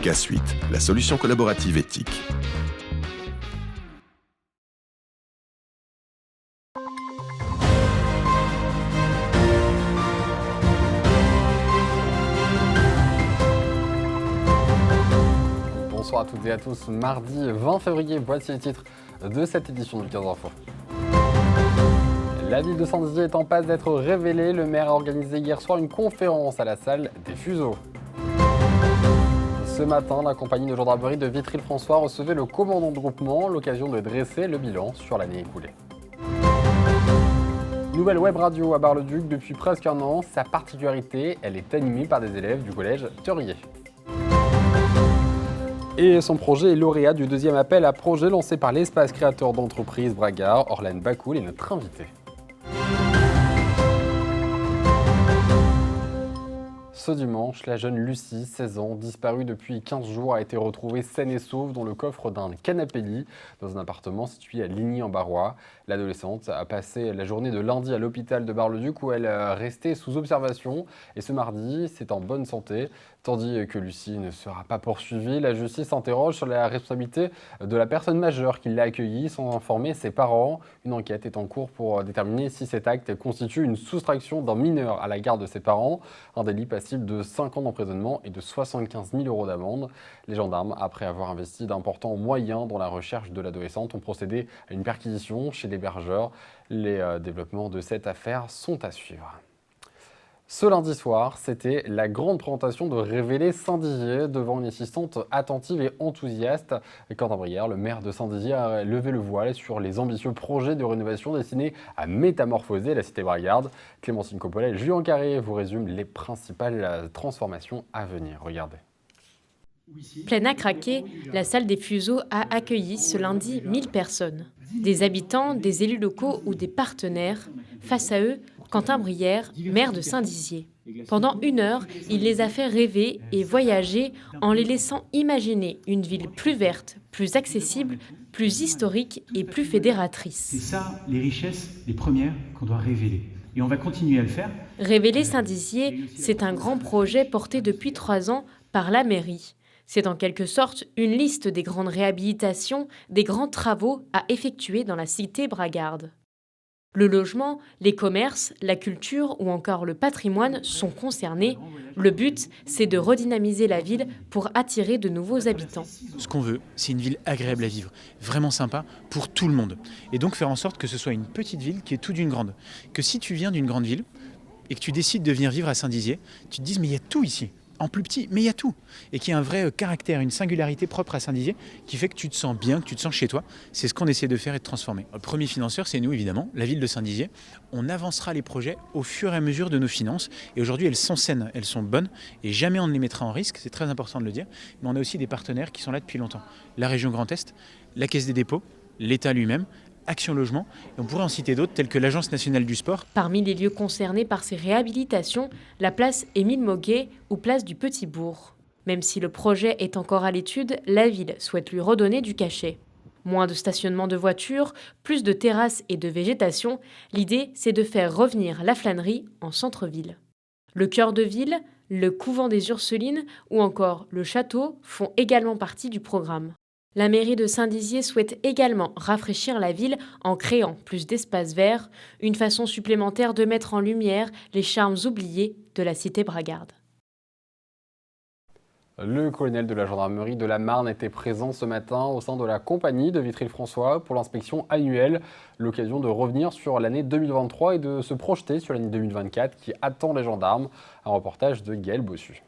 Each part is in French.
K-Suite, la solution collaborative éthique. Bonsoir à toutes et à tous, mardi 20 février, voici les titres de cette édition du 15 Info. La ville de Saint-Dizier est en passe d'être révélée. Le maire a organisé hier soir une conférence à la salle des Fuseaux. Ce matin, la compagnie de gendarmerie de Vitry-le-François recevait le commandant de groupement, l'occasion de dresser le bilan sur l'année écoulée. Nouvelle web radio à Bar-le-Duc depuis presque un an. Sa particularité, elle est animée par des élèves du collège Theuriet. Et son projet est lauréat du deuxième appel à projet lancé par l'espace créateur d'entreprise Bragard. Orlane Bakoul est notre invité. Ce dimanche, la jeune Lucie, 16 ans, disparue depuis 15 jours, a été retrouvée saine et sauve dans le coffre d'un canapé-lit dans un appartement situé à Ligny-en-Barrois. L'adolescente a passé la journée de lundi à l'hôpital de Bar-le-Duc où elle restait sous observation. Et ce mardi, c'est en bonne santé. Tandis que Lucie ne sera pas poursuivie, la justice s'interroge sur la responsabilité de la personne majeure qui l'a accueillie sans informer ses parents. Une enquête est en cours pour déterminer si cet acte constitue une soustraction d'un mineur à la garde de ses parents. Un délit passible de 5 ans d'emprisonnement et de 75 000 € d'amende. Les gendarmes, après avoir investi d'importants moyens dans la recherche de l'adolescente, ont procédé à une perquisition chez l'hébergeur. Les développements de cette affaire sont à suivre. Ce lundi soir, c'était la grande présentation de Révéler Saint-Dizier devant une assistante attentive et enthousiaste. Quentin Brière, le maire de Saint-Dizier, a levé le voile sur les ambitieux projets de rénovation destinés à métamorphoser la cité bragarde. Clémentine Coppola et Julien Carré vous résument les principales transformations à venir. Regardez. Pleine à craquer, la salle des Fuseaux a accueilli ce lundi 1000 personnes. Des habitants, des élus locaux ou des partenaires. Face à eux, Quentin Brière, maire de Saint-Dizier. Pendant 1 heure, il les a fait rêver et voyager en les laissant imaginer une ville plus verte, plus accessible, plus historique et plus fédératrice. C'est ça les richesses, les premières qu'on doit révéler. Et on va continuer à le faire. Révéler Saint-Dizier, c'est un grand projet porté depuis 3 ans par la mairie. C'est en quelque sorte une liste des grandes réhabilitations, des grands travaux à effectuer dans la cité bragarde. Le logement, les commerces, la culture ou encore le patrimoine sont concernés. Le but, c'est de redynamiser la ville pour attirer de nouveaux habitants. Ce qu'on veut, c'est une ville agréable à vivre, vraiment sympa pour tout le monde. Et donc faire en sorte que ce soit une petite ville qui est tout d'une grande. Que si tu viens d'une grande ville et que tu décides de venir vivre à Saint-Dizier, tu te dises mais il y a tout ici. En plus petit, mais il y a tout. Et qui a un vrai caractère, une singularité propre à Saint-Dizier qui fait que tu te sens bien, que tu te sens chez toi. C'est ce qu'on essaie de faire et de transformer. Le premier financeur, c'est nous évidemment, la ville de Saint-Dizier. On avancera les projets au fur et à mesure de nos finances. Et aujourd'hui, elles sont saines, elles sont bonnes. Et jamais on ne les mettra en risque, c'est très important de le dire. Mais on a aussi des partenaires qui sont là depuis longtemps. La région Grand Est, la Caisse des dépôts, l'État lui-même, Action Logement, et on pourrait en citer d'autres tels que l'Agence nationale du sport. Parmi les lieux concernés par ces réhabilitations, la place Émile Moguet ou place du Petit Bourg. Même si le projet est encore à l'étude, la ville souhaite lui redonner du cachet. Moins de stationnement de voitures, plus de terrasses et de végétation, l'idée c'est de faire revenir la flânerie en centre-ville. Le cœur de ville, le couvent des Ursulines ou encore le château font également partie du programme. La mairie de Saint-Dizier souhaite également rafraîchir la ville en créant plus d'espaces verts, une façon supplémentaire de mettre en lumière les charmes oubliés de la cité bragarde. Le colonel de la gendarmerie de la Marne était présent ce matin au sein de la compagnie de Vitry-le-François pour l'inspection annuelle. L'occasion de revenir sur l'année 2023 et de se projeter sur l'année 2024 qui attend les gendarmes. Un reportage de Gaël Bossu.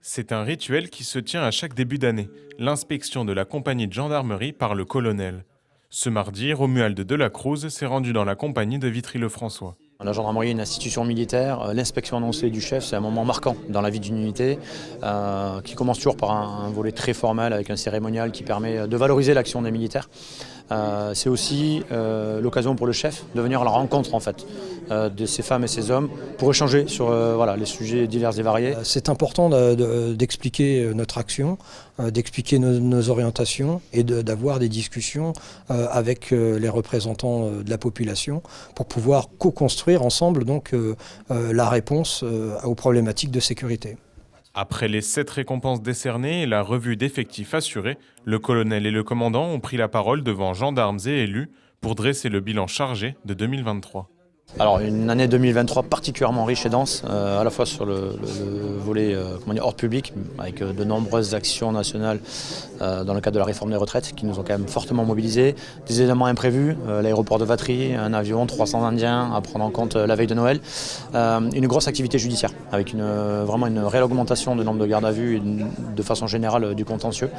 C'est un rituel qui se tient à chaque début d'année, l'inspection de la compagnie de gendarmerie par le colonel. Ce mardi, Romuald Delacruz s'est rendu dans la compagnie de Vitry-le-François. La gendarmerie est une institution militaire. L'inspection annoncée du chef, c'est un moment marquant dans la vie d'une unité qui commence toujours par un volet très formel avec un cérémonial qui permet de valoriser l'action des militaires. C'est aussi l'occasion pour le chef de venir à la rencontre en fait, de ces femmes et ces hommes pour échanger sur les sujets divers et variés. C'est important d'expliquer notre action, d'expliquer nos orientations et d'avoir des discussions avec les représentants de la population pour pouvoir co-construire ensemble donc, la réponse aux problématiques de sécurité. Après les 7 récompenses décernées et la revue d'effectifs assurée, le colonel et le commandant ont pris la parole devant gendarmes et élus pour dresser le bilan chargé de 2023. Alors une année 2023 particulièrement riche et dense, à la fois sur le volet hors public, avec de nombreuses actions nationales dans le cadre de la réforme des retraites qui nous ont quand même fortement mobilisés, des éléments imprévus, l'aéroport de Vatry, un avion, 300 Indiens à prendre en compte la veille de Noël, une grosse activité judiciaire avec vraiment une réelle augmentation du nombre de gardes à vue et de façon générale du contentieux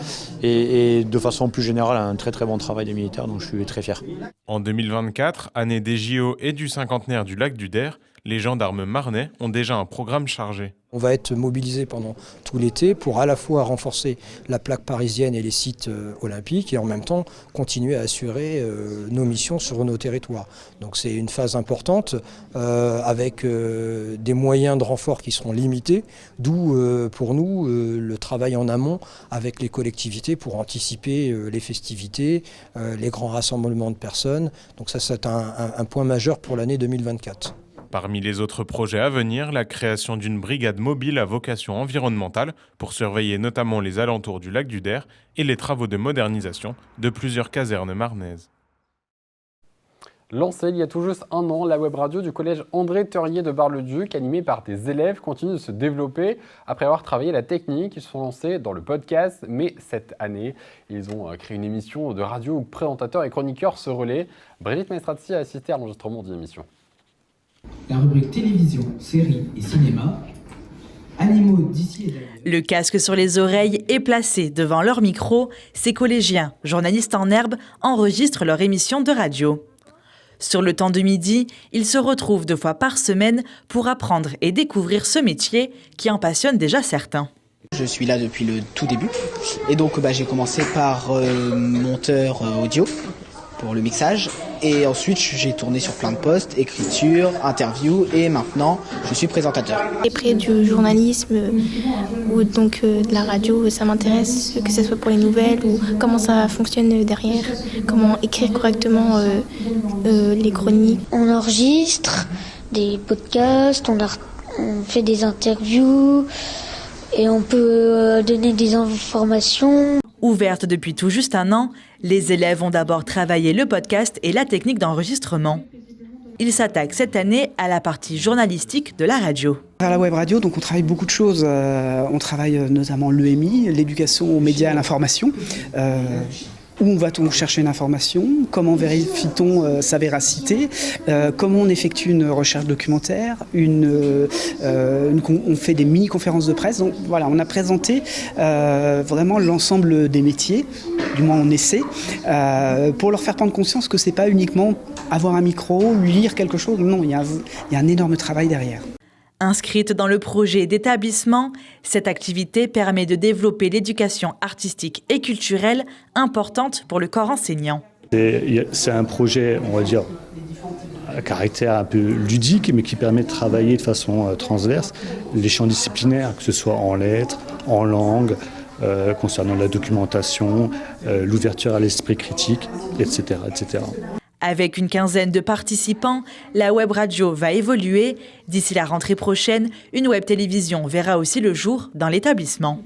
et de façon plus générale un très très bon travail des militaires, donc je suis très fier. En 2024, année des JO et du cinquantenaire du lac du Der, les gendarmes marnais ont déjà un programme chargé. On va être mobilisés pendant tout l'été pour à la fois renforcer la plaque parisienne et les sites olympiques et en même temps continuer à assurer nos missions sur nos territoires. Donc c'est une phase importante avec des moyens de renfort qui seront limités, d'où pour nous le travail en amont avec les collectivités pour anticiper les festivités, les grands rassemblements de personnes. Donc ça c'est un point majeur pour l'année 2024. Parmi les autres projets à venir, la création d'une brigade mobile à vocation environnementale pour surveiller notamment les alentours du lac du Der et les travaux de modernisation de plusieurs casernes marnaises. Lancée il y a tout juste un an, la web radio du collège André Theuriet de Bar-le-Duc, animée par des élèves, continue de se développer. Après avoir travaillé la technique, ils se sont lancés dans le podcast, mais cette année, ils ont créé une émission de radio où présentateurs et chroniqueurs se relaient. Brigitte Maestrati a assisté à l'enregistrement de l'émission. La rubrique télévision, séries et cinéma, animaux d'ici et d'ailleurs. Le casque sur les oreilles est placé devant leur micro. Ces collégiens, journalistes en herbe, enregistrent leur émission de radio. Sur le temps de midi, ils se retrouvent 2 fois par semaine pour apprendre et découvrir ce métier qui en passionne déjà certains. Je suis là depuis le tout début et donc j'ai commencé par monteur audio pour le mixage et ensuite j'ai tourné sur plein de postes, écriture, interview et maintenant je suis présentateur. Et près du journalisme ou donc de la radio, ça m'intéresse, que ce soit pour les nouvelles ou comment ça fonctionne derrière, comment écrire correctement les chroniques. On enregistre des podcasts, on fait des interviews et on peut donner des informations. Ouverte depuis tout juste un an, les élèves ont d'abord travaillé le podcast et la technique d'enregistrement. Ils s'attaquent cette année à la partie journalistique de la radio. À la web radio, donc on travaille beaucoup de choses. On travaille notamment l'EMI, l'éducation aux médias et à l'information. Où va-t-on chercher une information? Comment vérifie-t-on sa véracité? Comment on effectue une recherche documentaire? On fait des mini-conférences de presse. Donc voilà, on a présenté vraiment l'ensemble des métiers, du moins on essaie, pour leur faire prendre conscience que c'est pas uniquement avoir un micro, lire quelque chose. Non, il y a un énorme travail derrière. Inscrite dans le projet d'établissement, cette activité permet de développer l'éducation artistique et culturelle importante pour le corps enseignant. C'est un projet, on va dire, à caractère un peu ludique, mais qui permet de travailler de façon transverse les champs disciplinaires, que ce soit en lettres, en langue, concernant la documentation, l'ouverture à l'esprit critique, etc., etc. Avec une quinzaine de participants, la web radio va évoluer. D'ici la rentrée prochaine, une web télévision verra aussi le jour dans l'établissement.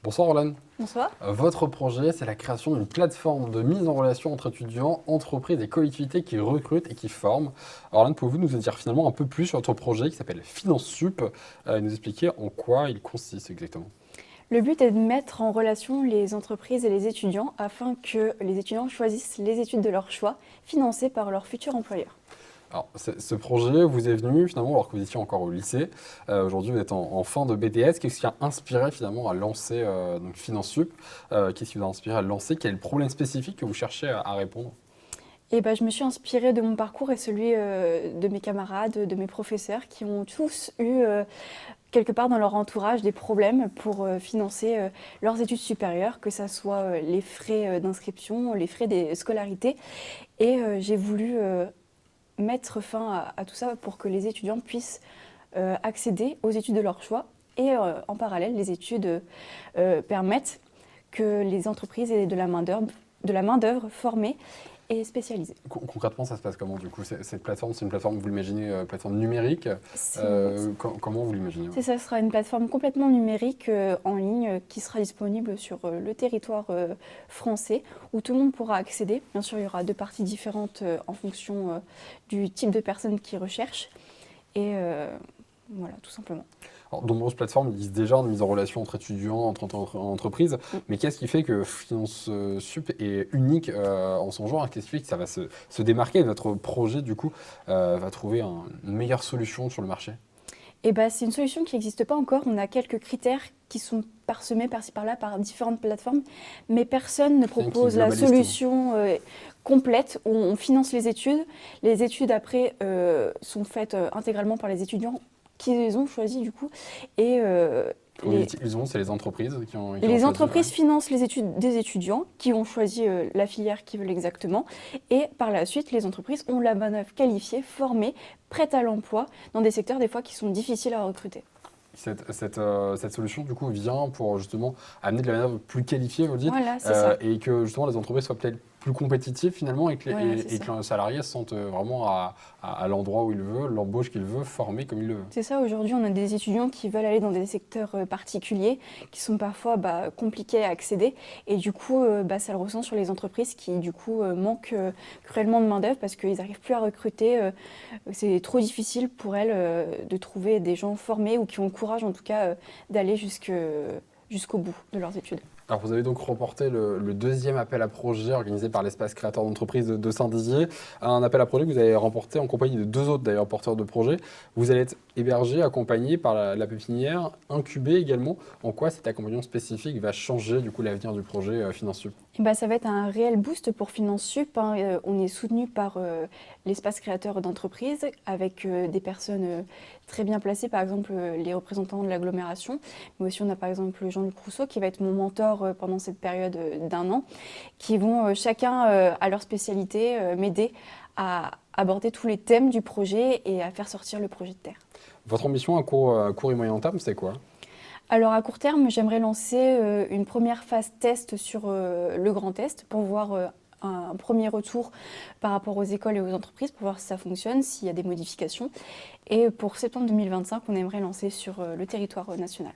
Bonsoir Orlane. Bonsoir. Votre projet, c'est la création d'une plateforme de mise en relation entre étudiants, entreprises et collectivités qui recrutent et qui forment. Orlane, pouvez-vous nous en dire finalement un peu plus sur votre projet qui s'appelle FinanceSup et nous expliquer en quoi il consiste exactement? Le but est de mettre en relation les entreprises et les étudiants afin que les étudiants choisissent les études de leur choix, financées par leur futur employeur. Alors, ce projet vous est venu finalement alors que vous étiez encore au lycée. Aujourd'hui, vous êtes en fin de BTS. Qu'est-ce qui a inspiré finalement à lancer donc FinanceSup? Qu'est-ce qui vous a inspiré à lancer? Quel est le problème spécifique que vous cherchez à répondre? Je me suis inspirée de mon parcours et celui de mes camarades, de mes professeurs qui ont tous eu quelque part dans leur entourage des problèmes pour financer leurs études supérieures, que ce soit les frais d'inscription, les frais des scolarités. Et j'ai voulu mettre fin à tout ça pour que les étudiants puissent accéder aux études de leur choix. Et en parallèle, les études permettent que les entreprises aient de la main-d'œuvre formée et spécialisés. Concrètement, ça se passe comment du coup? Cette plateforme, c'est une plateforme, vous l'imaginez, plateforme numérique. Comment vous l'imaginez? Ça sera une plateforme complètement numérique en ligne qui sera disponible sur le territoire français où tout le monde pourra accéder. Bien sûr, il y aura 2 parties différentes en fonction du type de personnes qui recherchent. Et voilà, tout simplement. Alors, de nombreuses plateformes disent déjà de mise en relation entre étudiants, entre entreprises, mais qu'est-ce qui fait que Finance Sup est unique en son genre? Qu'est-ce qui fait que ça va se démarquer? Votre projet, du coup, va trouver une meilleure solution sur le marché? C'est une solution qui n'existe pas encore. On a quelques critères qui sont parsemés par-ci par-là par différentes plateformes, mais personne ne propose la solution complète où on finance les études. Les études après sont faites intégralement par les étudiants qui les ont choisis du coup. Et c'est les entreprises qui ont les entreprises financent les études des étudiants qui ont choisi la filière qu'ils veulent exactement. Et par la suite, les entreprises ont la main-d'œuvre qualifiée, formée, prête à l'emploi dans des secteurs des fois qui sont difficiles à recruter. Cette solution, du coup, vient pour justement amener de la main-d'œuvre plus qualifiée, vous dites, voilà, c'est ça. Et que justement les entreprises soient peut-être plus compétitives finalement et que le salarié se sente vraiment à l'endroit où il veut, l'embauche qu'il veut, formé comme il le veut. C'est ça, aujourd'hui on a des étudiants qui veulent aller dans des secteurs particuliers qui sont parfois compliqués à accéder et du coup ça le ressent sur les entreprises qui du coup manquent cruellement de main d'œuvre parce qu'ils n'arrivent plus à recruter, c'est trop difficile pour elles de trouver des gens formés ou qui ont le courage en tout cas d'aller jusqu'au bout de leurs études. Alors vous avez donc remporté le 2e appel à projet organisé par l'Espace Créateur d'entreprise de Saint-Dizier. Un appel à projet que vous avez remporté en compagnie de 2 autres d'ailleurs porteurs de projets. Vous allez être hébergé, accompagné par la pépinière, incubé également. En quoi cet accompagnement spécifique va changer du coup l'avenir du projet Finance Sup? Ça va être un réel boost pour Finance Sup. On est soutenu par l'Espace Créateur d'entreprise avec des personnes très bien placées, par exemple les représentants de l'agglomération. Mais aussi on a par exemple Jean-Luc Rousseau qui va être mon mentor pendant cette période d'1 an, qui vont chacun à leur spécialité m'aider à aborder tous les thèmes du projet et à faire sortir le projet de terre. Votre ambition à court et moyen terme, c'est quoi? Alors à court terme, j'aimerais lancer une première phase test sur le Grand Est pour voir un premier retour par rapport aux écoles et aux entreprises pour voir si ça fonctionne, s'il y a des modifications. Et pour septembre 2025, on aimerait lancer sur le territoire national.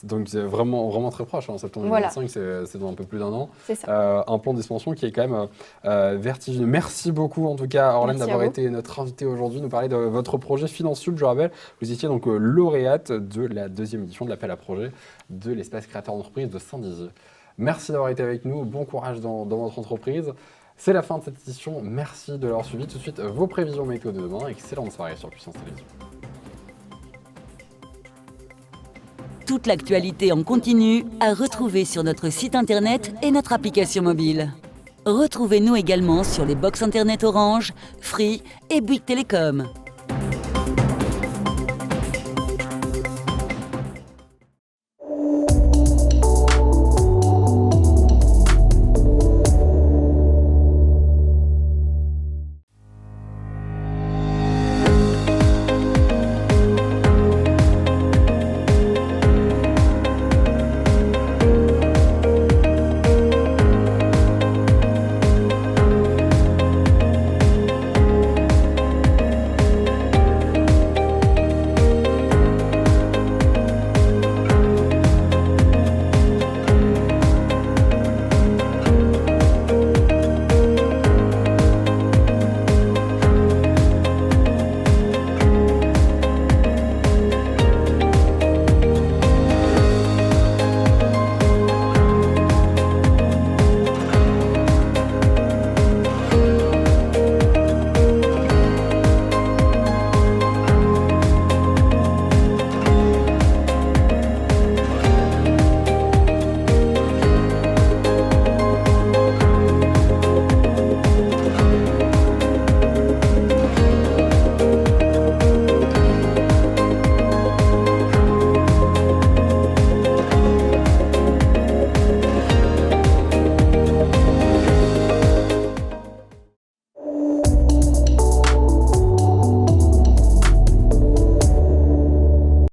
Donc c'est vraiment très proche, septembre 2025, c'est dans un peu plus d'1 an. C'est ça. Un plan d'expansion qui est quand même vertigineux. Merci beaucoup en tout cas Orlène d'avoir été notre invitée aujourd'hui, nous parler de votre projet Finance Sup. Je rappelle, vous étiez donc lauréate de la 2e édition de l'appel à projet de l'Espace Créateur d'entreprise de Saint-Dizier. Merci d'avoir été avec nous, bon courage dans votre entreprise. C'est la fin de cette édition, merci de l'avoir suivi. Tout de suite, vos prévisions météo de demain. Excellente soirée sur Puissance Télévision. Toute l'actualité en continu à retrouver sur notre site internet et notre application mobile. Retrouvez-nous également sur les box internet Orange, Free et Bouygues Télécom.